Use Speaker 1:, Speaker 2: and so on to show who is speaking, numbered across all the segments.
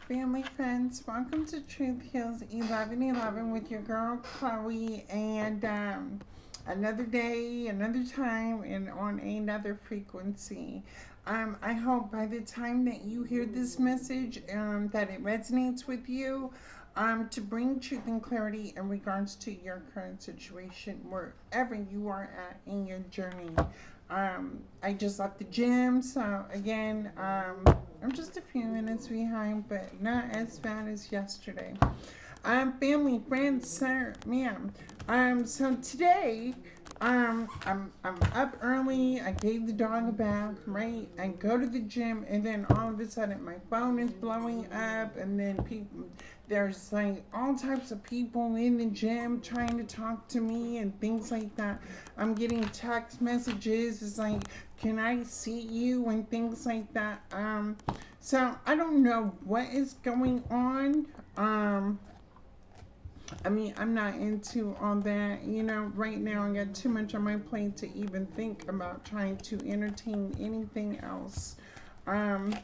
Speaker 1: family, friends. Welcome to Truth Heals 1111 with your girl Chloe, and another day, another time, and on another frequency. I hope by the time that you hear this message, that it resonates with you. To bring truth and clarity in regards to your current situation, wherever you are at in your journey. I just left the gym, so again, I'm just a few minutes behind, but not as bad as yesterday. Family, friends, sir, ma'am. So today, I'm up early. I gave the dog a bath, right? I go to the gym, and then all of a sudden, my phone is blowing up, and then there's like all types of people in the gym trying to talk to me and things like that. I'm getting text messages. It's like, can I see you and things like that. So I don't know what is going on. I'm not into all that. Right now I got too much on my plate to even think about trying to entertain anything else. Um,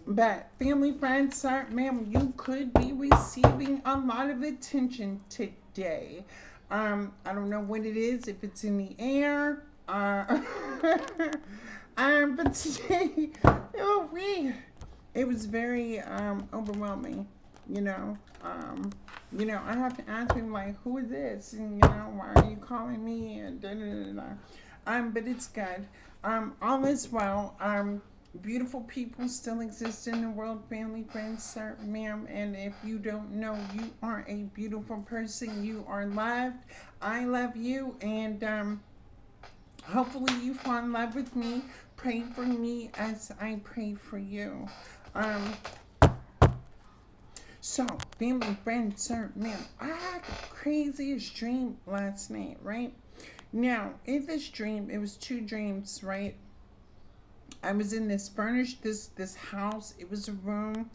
Speaker 1: but family, friends, sir, ma'am, you could be receiving a lot of attention today. I don't know what it is, if it's in the air. But today, it was very overwhelming. You know, um, I have to ask people like, who is this? And why are you calling me? And da da da da. But it's good. All is well. Beautiful people still exist in the world, family, friends, sir, ma'am. And if you don't know, you are a beautiful person. You are loved. I love you, and hopefully you fall in love with me. Pray for me as I pray for you. Um, So, family, friends, sir, ma'am, I had the craziest dream last night, right? Now, in this dream, it was two dreams, right? I was in this furnished this house. It was a room.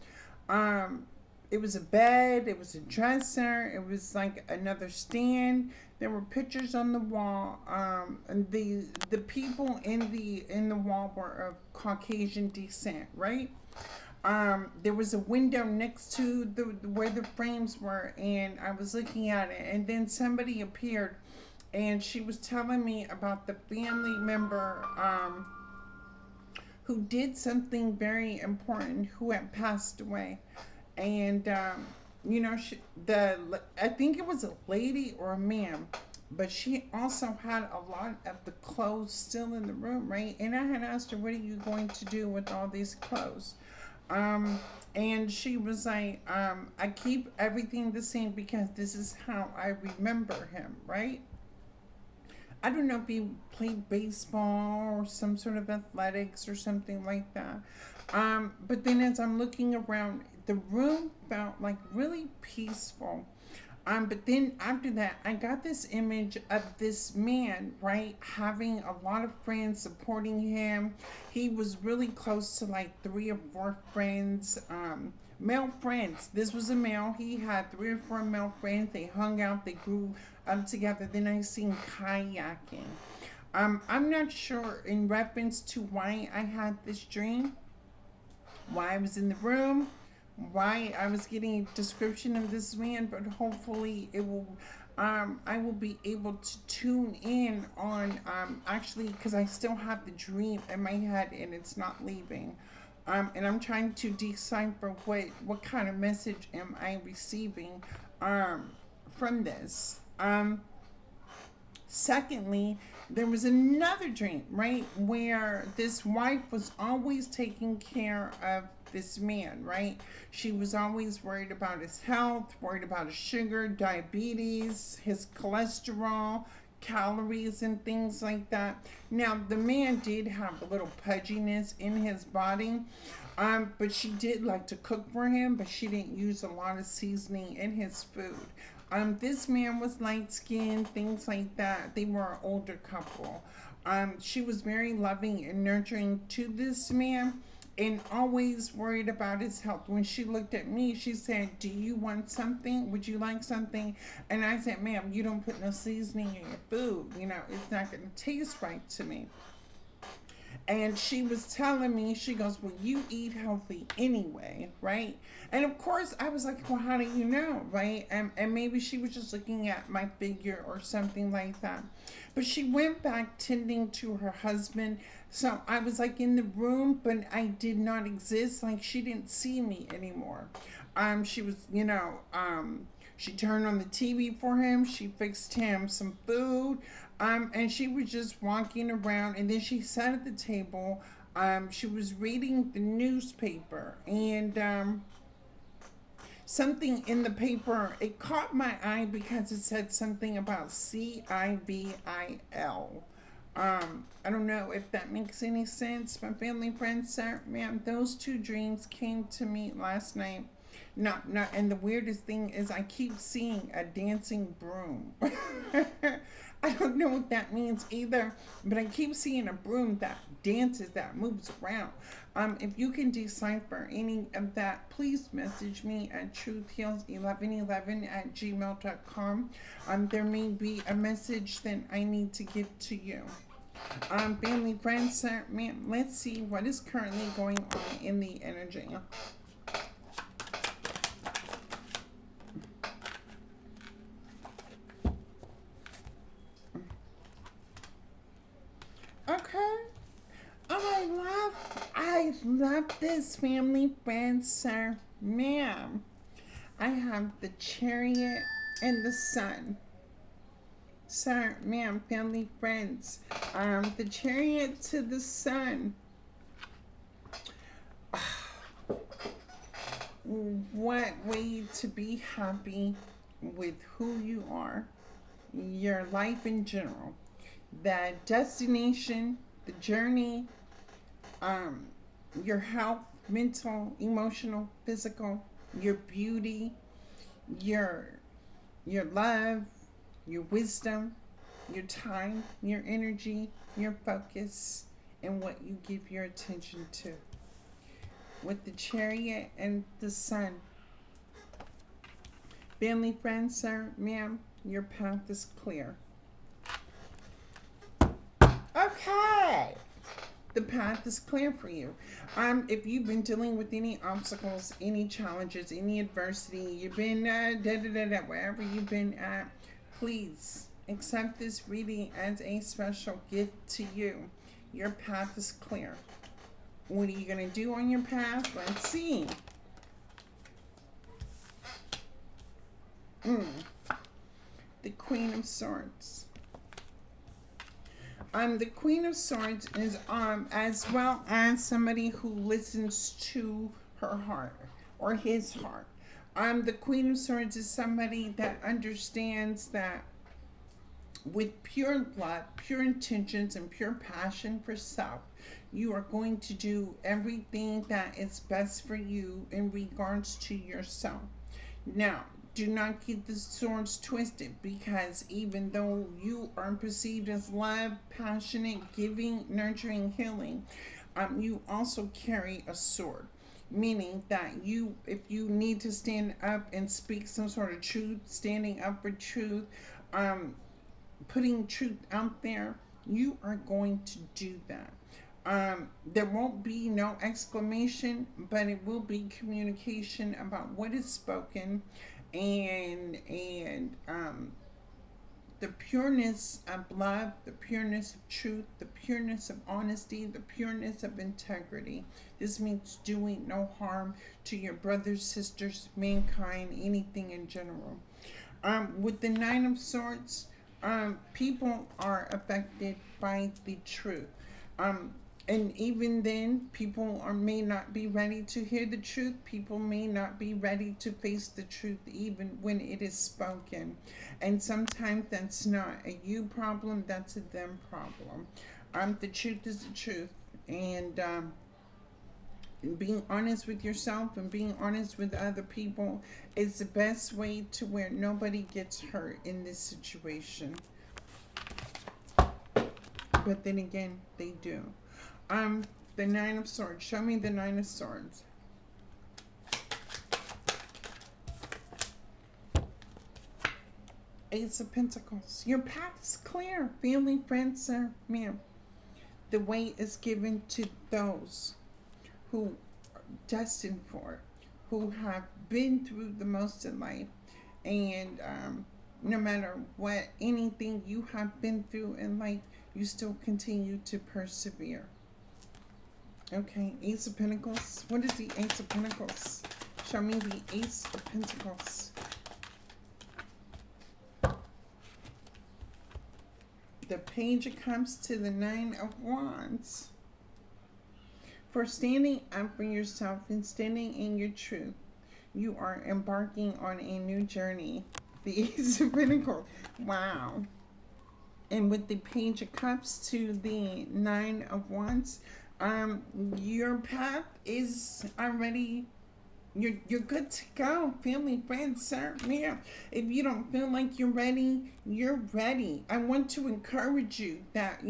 Speaker 1: Um, it was a bed. It was a dresser. It was like another stand. There were pictures on the wall. And the people in the wall were of Caucasian descent, right? There was a window next to the where the frames were, and I was looking at it, and then somebody appeared, and she was telling me about the family member who did something very important, who had passed away, and I think it was a lady or a man. But she also had a lot of the clothes still in the room, right? And I had asked her, "What are you going to do with all these clothes?" Um, and she was like, I keep everything the same because this is how I remember him, right? I don't know if he played baseball or some sort of athletics or something like that. But then as I'm looking around, the room felt like really peaceful. But then after that, I got this image of this man, right, having a lot of friends supporting him. He was really close to like three or four friends, male friends. This was a male. He had three or four male friends. They hung out, they grew up together. Then I seen kayaking. I'm not sure in reference to why I had this dream, why I was in the room, why I was getting a description of this man, but hopefully it will. I will be able to tune in on actually, because I still have the dream in my head and it's not leaving. And I'm trying to decipher what kind of message am I receiving from this. Secondly, there was another dream, right, where this wife was always taking care of this man, right? She was always worried about his health, worried about his sugar, diabetes, his cholesterol, calories, and things like that. Now, the man did have a little pudginess in his body, but she did like to cook for him, but she didn't use a lot of seasoning in his food. This man was light skinned, things like that. They were an older couple. She was very loving and nurturing to this man and always worried about his health. When she looked at me, she said, "Do you want something? Would you like something?" And I said, "Ma'am, you don't put no seasoning in your food. It's not going to taste right to me." And she was telling me, she goes, well, you eat healthy anyway, right? And of course, I was like, well, how do you know, right? And maybe she was just looking at my figure or something like that. But she went back tending to her husband. So I was like in the room, but I did not exist. Like she didn't see me anymore. She was, she turned on the TV for him. She fixed him some food. And she was just walking around, and then she sat at the table. She was reading the newspaper, and something in the paper, it caught my eye because it said something about CIVIL. I don't know if that makes any sense. My family, friends, sir, ma'am, those two dreams came to me last night. Not, and the weirdest thing is I keep seeing a dancing broom. I don't know what that means either, but I keep seeing a broom that dances, that moves around. If you can decipher any of that, please message me at truthheals1111@gmail.com. There may be a message that I need to give to you. Family, friends, sir, ma'am, let's see what is currently going on in the energy. Okay. Oh, I love this, family, friends, sir, ma'am. I have the Chariot and the Sun. Sir, ma'am, family, friends. The Chariot to the Sun. What way to be happy with who you are, your life in general, the destination, the journey, your health, mental, emotional, physical, your beauty, your love, your wisdom, your time, your energy, your focus, and what you give your attention to. With the Chariot and the Sun. Family, friends, sir, ma'am, your path is clear. Okay. The path is clear for you. If you've been dealing with any obstacles, any challenges, any adversity, you've been wherever you've been at, please accept this reading as a special gift to you. Your path is clear. What are you going to do on your path? Let's see. The Queen of Swords. The Queen of Swords is as well as somebody who listens to her heart or his heart. The Queen of Swords is somebody that understands that with pure love, pure intentions, and pure passion for self, you are going to do everything that is best for you in regards to yourself. Now, do not get the swords twisted, because even though you are perceived as love, passionate, giving, nurturing, healing, you also carry a sword. Meaning that if you need to stand up and speak some sort of truth, standing up for truth, putting truth out there, you are going to do that. There won't be no exclamation, but it will be communication about what is spoken, and the pureness of love, the pureness of truth, the pureness of honesty, the pureness of integrity. This means doing no harm to your brothers, sisters, mankind, anything in general. With the Nine of Swords, people are affected by the truth. And even then, people may not be ready to hear the truth. People may not be ready to face the truth even when it is spoken. And sometimes that's not a you problem, that's a them problem. The truth is the truth. And being honest with yourself and being honest with other people is the best way to where nobody gets hurt in this situation. But then again, they do. The Nine of Swords. Show me the Nine of Swords. Ace of Pentacles. Your path is clear. Family, friends, sir, ma'am. The way is given to those who are destined for it, who have been through the most in life. And no matter what, anything you have been through in life, you still continue to persevere. Okay, Ace of Pentacles. What is the Ace of Pentacles? Show me the Ace of Pentacles. The Page of Cups to the Nine of Wands. For standing up for yourself and standing in your truth, you are embarking on a new journey. The Ace of Pentacles. Wow. And with the Page of Cups to the Nine of Wands, your path is already, you're good to go, family, friends, sir, ma'am. If you don't feel like you're ready, you're ready. I want to encourage you that,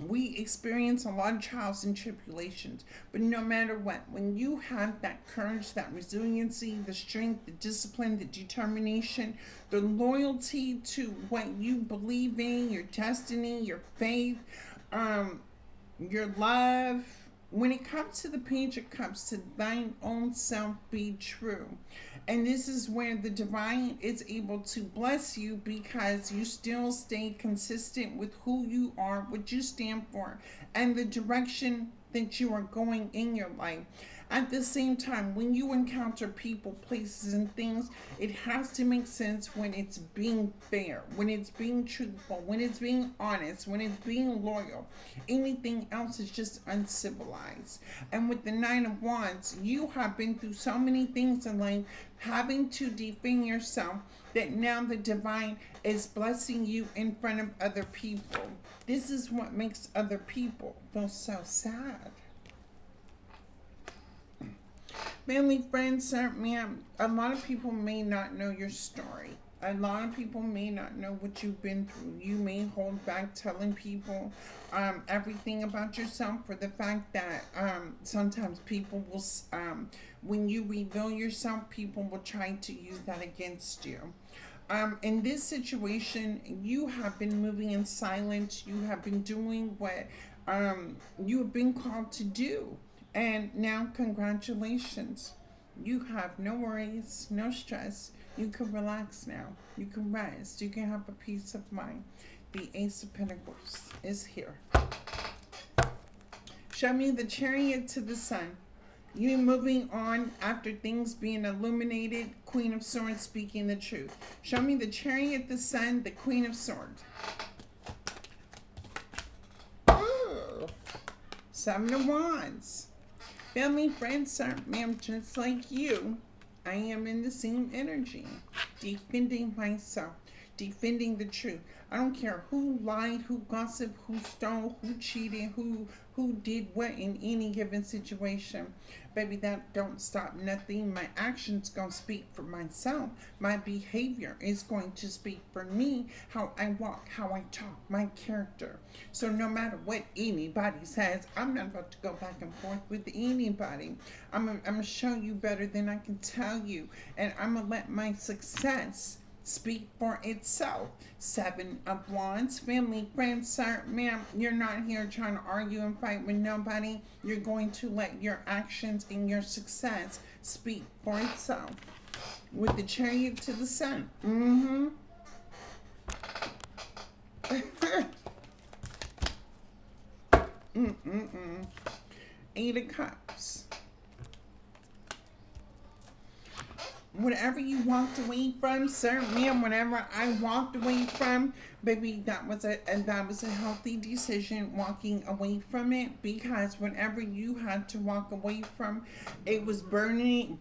Speaker 1: we experience a lot of trials and tribulations, but no matter what, when you have that courage, that resiliency, the strength, the discipline, the determination, the loyalty to what you believe in, your destiny, your faith, your love, when it comes to the Page of Cups, to thine own self be true. And this is where the divine is able to bless you, because you still stay consistent with who you are, what you stand for, and the direction that you are going in your life. At the same time, when you encounter people, places, and things, it has to make sense when it's being fair, when it's being truthful, when it's being honest, when it's being loyal. Anything else is just uncivilized. And with the Nine of Wands, you have been through so many things in life, having to defend yourself, that now the divine is blessing you in front of other people. This is what makes other people feel so sad. Family, friends, sir, ma'am, a lot of people may not know your story. A lot of people may not know what you've been through. You may hold back telling people everything about yourself, for the fact that sometimes people will, when you reveal yourself, people will try to use that against you. In this situation, you have been moving in silence. You have been doing what you have been called to do. And now, congratulations. You have no worries, no stress. You can relax now. You can rest. You can have a peace of mind. The Ace of Pentacles is here. Show me the Chariot to the Sun. You moving on after things being illuminated. Queen of Swords speaking the truth. Show me the Chariot, the Sun, the Queen of Swords. Ooh. Seven of Wands. Family, friends, sir, ma'am, just like you, I am in the same energy. Defending myself. Defending the truth. I don't care who lied, who gossiped, who stole, who cheated, who did what in any given situation. Baby, that don't stop nothing. My actions gonna speak for myself. My behavior is going to speak for me. How I walk, how I talk, my character. So no matter what anybody says, I'm not about to go back and forth with anybody. I'm gonna show you better than I can tell you. And I'm gonna let my success speak for itself. Seven of Wands. Family, friends, sir, ma'am, you're not here trying to argue and fight with nobody. You're going to let your actions and your success speak for itself. With the Chariot to the Sun. Eight of Cups. Whatever you walked away from, sir, ma'am, whatever I walked away from, baby, that was a healthy decision, walking away from it, because whatever you had to walk away from, it was burdening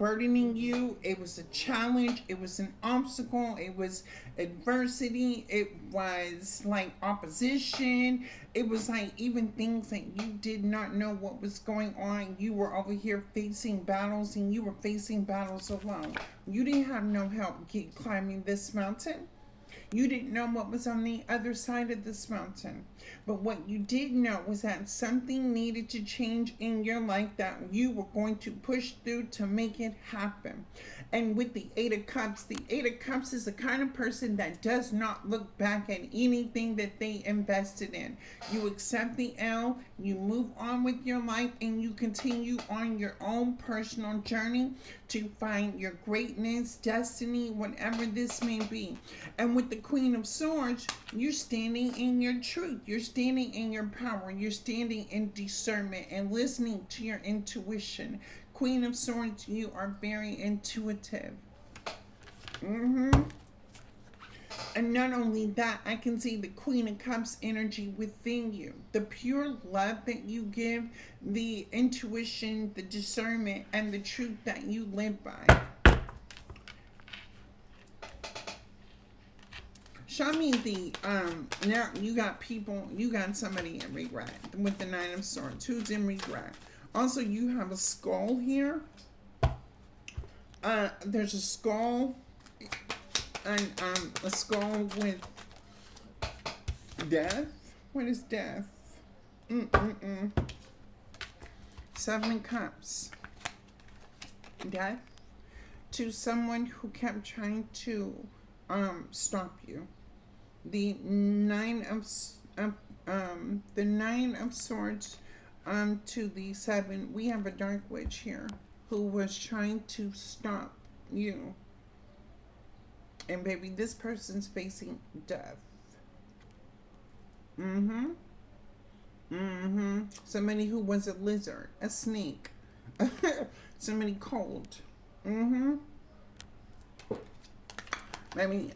Speaker 1: you. It was a challenge. It was an obstacle. It was adversity. It was like opposition. It was like even things that you did not know what was going on. You were over here facing battles, and you were facing battles alone. You didn't have no help climbing this mountain. You didn't know what was on the other side of this mountain. But what you did know was that something needed to change in your life that you were going to push through to make it happen. And with the Eight of Cups is the kind of person that does not look back at anything that they invested in. You accept the L, you move on with your life, and you continue on your own personal journey to find your greatness, destiny, whatever this may be. And with the Queen of Swords, you're standing in your truth. You're standing in your power. You're standing in discernment and listening to your intuition. Queen of Swords, you are very intuitive. And not only that, I can see the Queen of Cups energy within you. The pure love that you give, the intuition, the discernment, and the truth that you live by. Show me the, now you got people, you got somebody in regret with the Nine of Swords. Who's in regret? Also, you have a skull here. There's a skull, and a skull with death. What is death? Seven of Cups. Death to someone who kept trying to stop you. The Nine of Swords to the Seven. We have a Dark Witch here who was trying to stop you. And baby, this person's facing death. Somebody who was a lizard, a snake, somebody cold. I mean,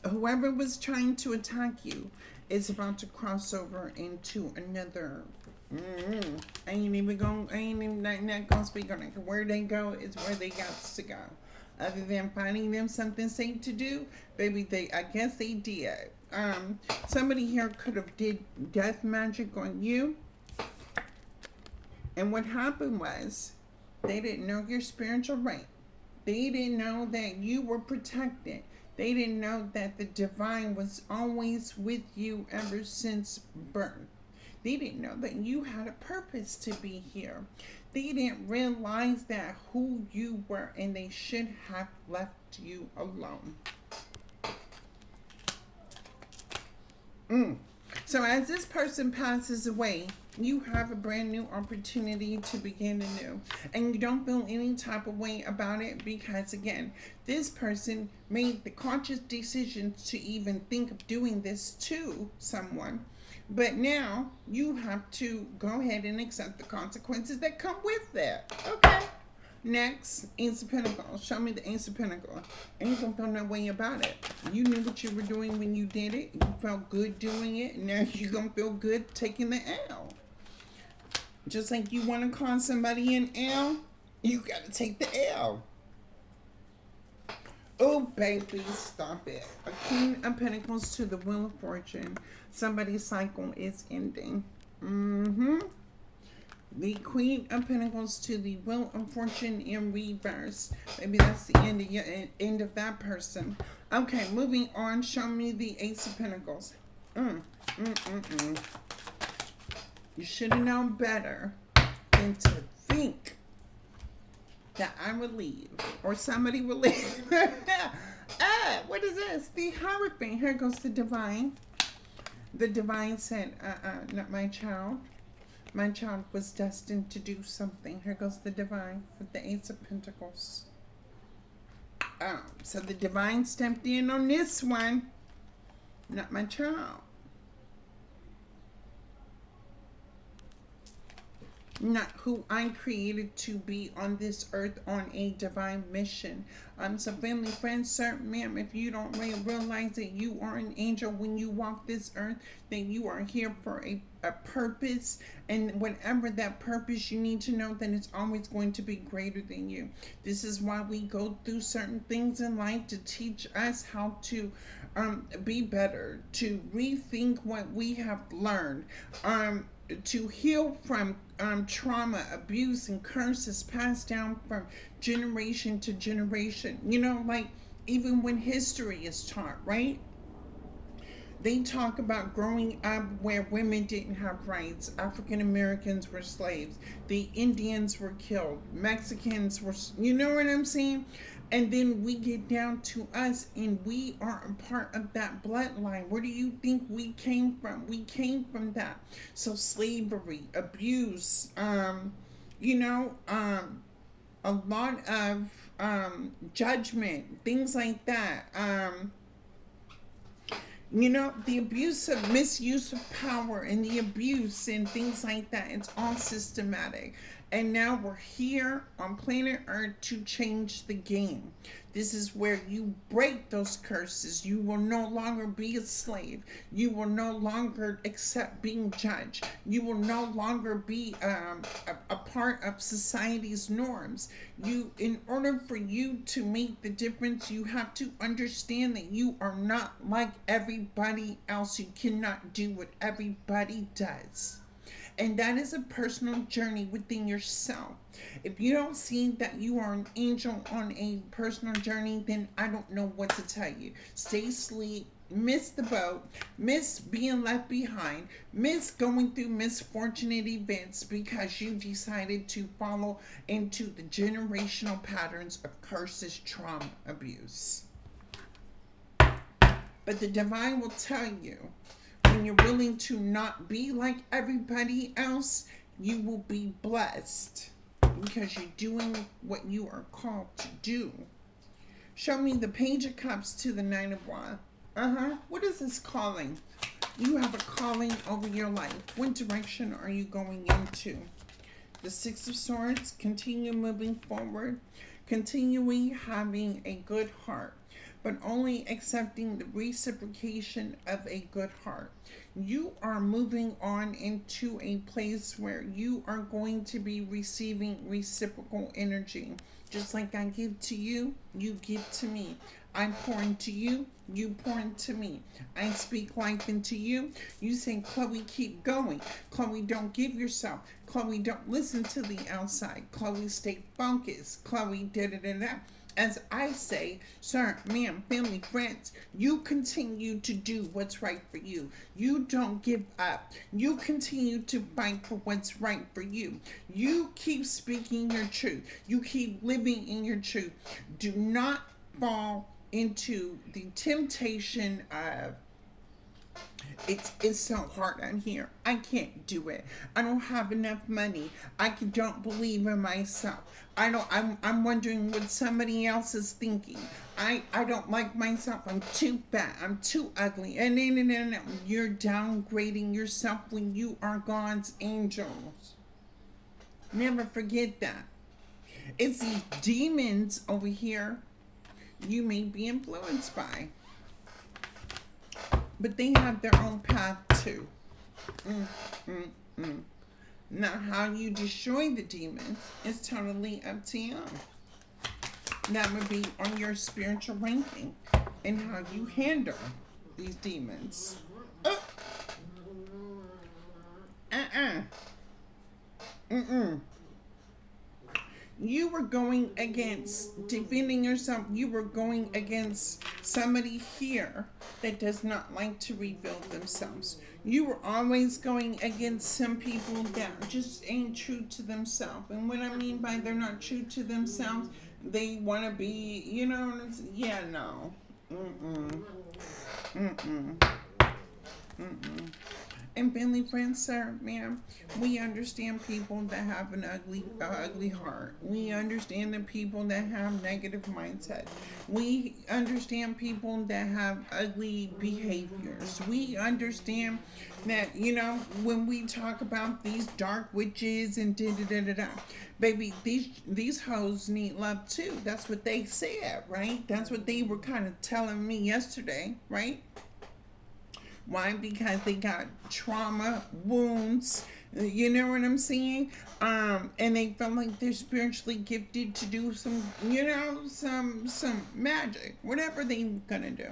Speaker 1: whoever was trying to attack you is about to cross over into another. I ain't even not gonna speak on it. Where they go is where they got to go. Other than finding them something safe to do, baby, I guess they did. Somebody here could have did death magic on you. And what happened was, they didn't know your spiritual rank. They didn't know that you were protected. They didn't know that the divine was always with you ever since birth. They didn't know that you had a purpose to be here. They didn't realize that who you were, and they should have left you alone. So as this person passes away, you have a brand new opportunity to begin anew. And you don't feel any type of way about it because, again, this person made the conscious decision to even think of doing this to someone. But now you have to go ahead and accept the consequences that come with that. Okay. Next, Ace of Pentacles. Show me the Ace of Pentacles. And you don't feel no way about it. You knew what you were doing when you did it. You felt good doing it. Now you're going to feel good taking the L. Just like you want to call somebody an L, you got to take the L. Oh, baby, stop it. A Queen of Pentacles to the Wheel of Fortune. Somebody's cycle is ending. The Queen of Pentacles to the Wheel of Fortune in reverse. Maybe that's the end of that person. Okay, moving on. Show me the Ace of Pentacles. You should have known better than to think that I would leave or somebody would leave. What is this? The Hierophant. Here goes the Divine. The Divine said, not my child. My child was destined to do something. Here goes the Divine with the Ace of Pentacles. So the Divine stepped in on this one. Not my child. Not who I created to be on this earth on a divine mission. So family, friends, sir, ma'am, if you don't realize that you are an angel when you walk this earth, that you are here for a purpose, and whatever that purpose, you need to know that it's always going to be greater than you. This is why we go through certain things in life, to teach us how to be better, to rethink what we have learned, to heal from trauma, abuse, and curses passed down from generation to generation. You know, like even when history is taught, right? They talk about growing up where women didn't have rights. African Americans were slaves. The Indians were killed. Mexicans were, you know what I'm saying? And then we get down to us, and we are a part of that bloodline. Where do you think we came from? We came from that. So slavery, abuse, you know, a lot of judgment, things like that. You know, the abuse of misuse of power and the abuse and things like that, it's all systematic. And now we're here on planet Earth to change the game. This is where you break those curses. You will no longer be a slave. You will no longer accept being judged. You will no longer be a part of society's norms. In order for you to make the difference, you have to understand that you are not like everybody else. You cannot do what everybody does. And that is a personal journey within yourself. If you don't see that you are an angel on a personal journey, then I don't know what to tell you. Stay asleep, miss the boat, miss being left behind, miss going through misfortunate events because you decided to follow into the generational patterns of curses, trauma, abuse. But the divine will tell you, when you're willing to not be like everybody else, you will be blessed because you're doing what you are called to do. Show me the Page of Cups to the Nine of Wands. What is this calling? You have a calling over your life. What direction are you going into? The Six of Swords. Continue moving forward. Continuing having a good heart, but only accepting the reciprocation of a good heart. You are moving on into a place where you are going to be receiving reciprocal energy. Just like I give to you, you give to me. I pour into you, you pour into me. I speak life into you. You say, Chloe, keep going. Chloe, don't give yourself. Chloe, don't listen to the outside. Chloe, stay focused. Chloe, da-da-da-da. As I say, sir, ma'am, family, friends, you continue to do what's right for you. You don't give up. You continue to fight for what's right for you. You keep speaking your truth. You keep living in your truth. Do not fall into the temptation of, it's so hard on here. I can't do it. I don't have enough money. Don't believe in myself. I'm wondering what somebody else is thinking. I don't like myself. I'm too fat. I'm too ugly. And no. You're downgrading yourself when you are God's angels. Never forget that. It's these demons over here you may be influenced by. But they have their own path too. Now, how you destroy the demons is totally up to you. That would be on your spiritual ranking and how you handle these demons. You were going against defending yourself. You were going against somebody here that does not like to rebuild themselves. You were always going against some people that just ain't true to themselves. And what I mean by they're not true to themselves, they want to be, you know, yeah, no. And family, friends, sir, ma'am, we understand people that have an ugly heart. We understand the people that have negative mindset. We understand people that have ugly behaviors. We understand that, you know, when we talk about these dark witches and da-da-da-da-da, baby, these hoes need love too. That's what they said, right? That's what they were kind of telling me yesterday, right? Why? Because they got trauma, wounds, you know what I'm saying? And they feel like they're spiritually gifted to do some, you know, some magic, whatever they're gonna do.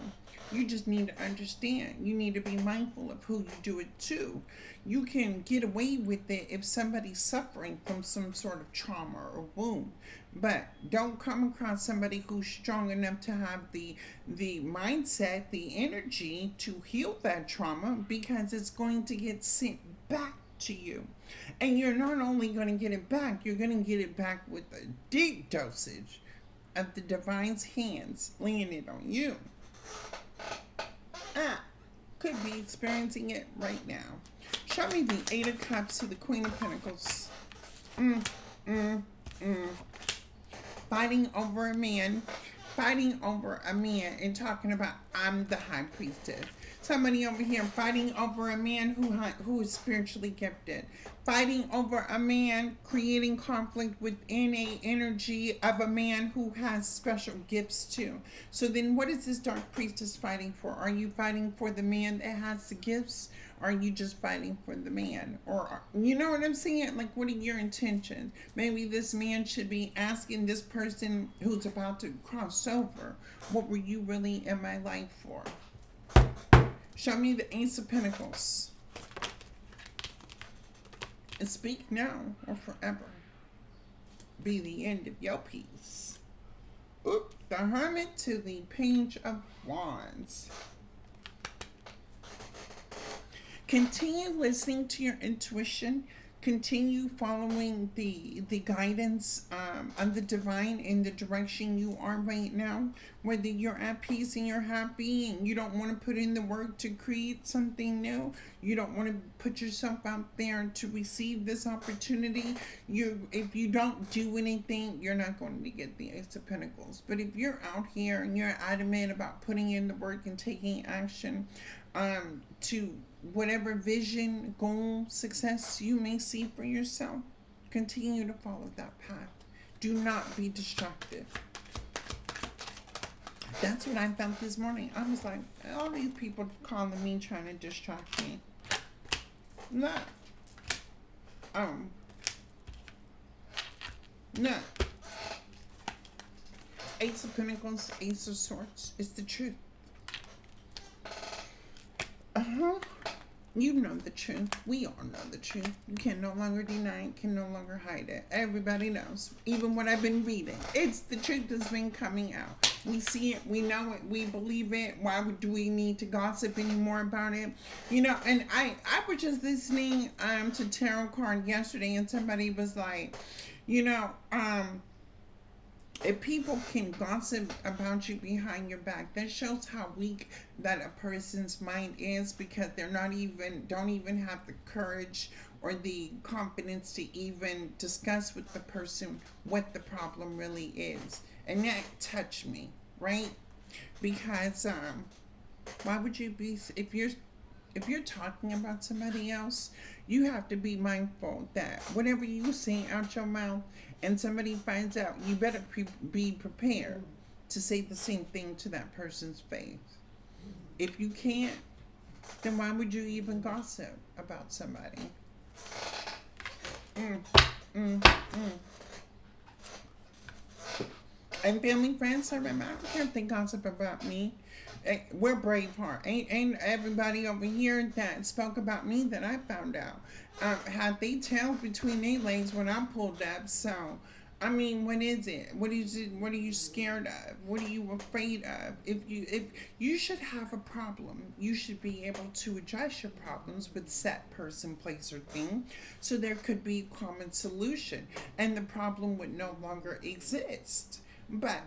Speaker 1: You just need to understand. You need to be mindful of who you do it to. You can get away with it if somebody's suffering from some sort of trauma or wound. But don't come across somebody who's strong enough to have the mindset, the energy to heal that trauma, because it's going to get sent back to you. And you're not only going to get it back, you're going to get it back with a deep dosage of the divine's hands laying it on you. Could be experiencing it right now. Show me the Eight of Cups to the Queen of Pentacles. Fighting over a man. Fighting over a man and talking about, I'm the high priestess. Somebody over here fighting over a man who is spiritually gifted. Fighting over a man, creating conflict within a energy of a man who has special gifts too. So then what is this dark priestess fighting for? Are you fighting for the man that has the gifts? Or are you just fighting for the man? Or, you know what I'm saying? Like, what are your intentions? Maybe this man should be asking this person who's about to cross over, what were you really in my life for? Show me the Ace of Pentacles. And speak now or forever be the end of your peace. Oop, the Hermit to the Page of Wands. Continue listening to your intuition. Continue following the guidance of the divine in the direction you are right now. Whether you're at peace and you're happy and you don't want to put in the work to create something new. You don't want to put yourself out there to receive this opportunity. If you don't do anything, you're not going to get the Ace of Pentacles. But if you're out here and you're adamant about putting in the work and taking action to whatever vision, goal, success you may see for yourself, continue to follow that path. Do not be distracted. That's what I felt this morning. I was like, all these people calling me, trying to distract me. No. No. Ace of Pentacles, Ace of Swords. It's the truth. You know the truth. We all know the truth. You can no longer deny it, can no longer hide it. Everybody knows. Even what I've been reading. It's the truth that's been coming out. We see it, we know it, we believe it. Why do we need to gossip anymore about it? You know, and I was just listening to tarot card yesterday, and somebody was like, you know, if people can gossip about you behind your back, that shows how weak that a person's mind is, because they're don't even have the courage or the confidence to even discuss with the person what the problem really is. And that touched me, right? Because why would you be, if you're talking about somebody else, you have to be mindful that whatever you say out your mouth and somebody finds out, you better be prepared to say the same thing to that person's face. If you can't, then why would you even gossip about somebody? And family, friends, I remember, I don't care if they gossip about me. We're Braveheart. Ain't everybody over here that spoke about me that I found out had they tails between their legs when I pulled up. So, I mean, what is it? What are you scared of? What are you afraid of? If you should have a problem, you should be able to address your problems with set person, place, or thing, so there could be a common solution, and the problem would no longer exist. But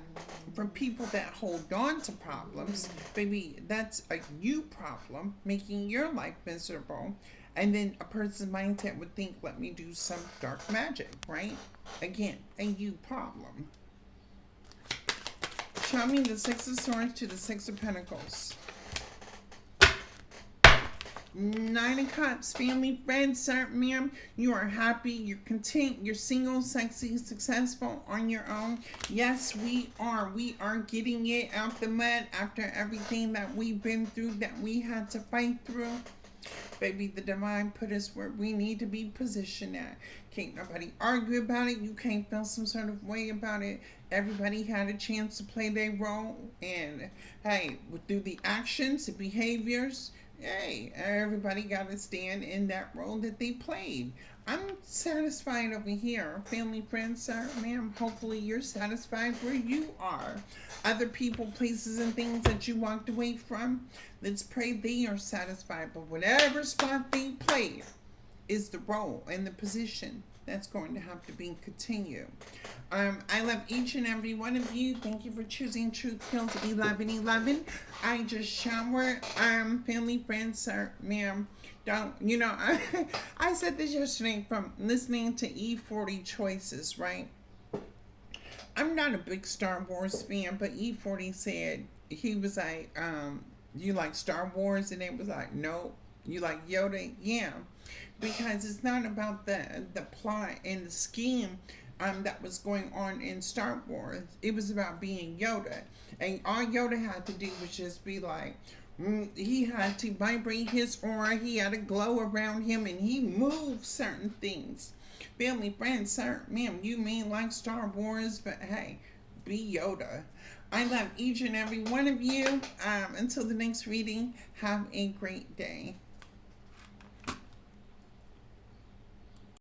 Speaker 1: for people that hold on to problems, baby, that's a you problem, making your life miserable. And then a person's mindset would think, let me do some dark magic, right? Again, a you problem. Show me the Six of Swords to the Six of Pentacles. Nine of Cups, family, friends, sir, ma'am, you are happy, you're content, you're single, sexy, successful on your own. Yes, we are. We are getting it out the mud after everything that we've been through, that we had to fight through. Baby, the divine put us where we need to be positioned at. Can't nobody argue about it. You can't feel some sort of way about it. Everybody had a chance to play their role. And hey, through the actions, the behaviors, hey, everybody got to stand in that role that they played. I'm satisfied over here. Family, friends, sir, ma'am, hopefully you're satisfied where you are. Other people, places, and things that you walked away from, let's pray they are satisfied. But whatever spot they played is the role and the position that's going to have to be continued. I love each and every one of you. Thank you for choosing Truth Kills 1111. I just showered. Family, friends, sir, ma'am. Don't, I said this yesterday from listening to E40 Choices, right? I'm not a big Star Wars fan, but E40 said, he was like, you like Star Wars? And it was like, no. You like Yoda? Yeah. Because it's not about the plot and the scheme that was going on in Star Wars. It was about being Yoda. And all Yoda had to do was just be like, he had to vibrate his aura. He had a glow around him, and he moved certain things. Family, friends, sir, ma'am, you may like Star Wars, but hey, be Yoda. I love each and every one of you. Until the next reading, have a great day.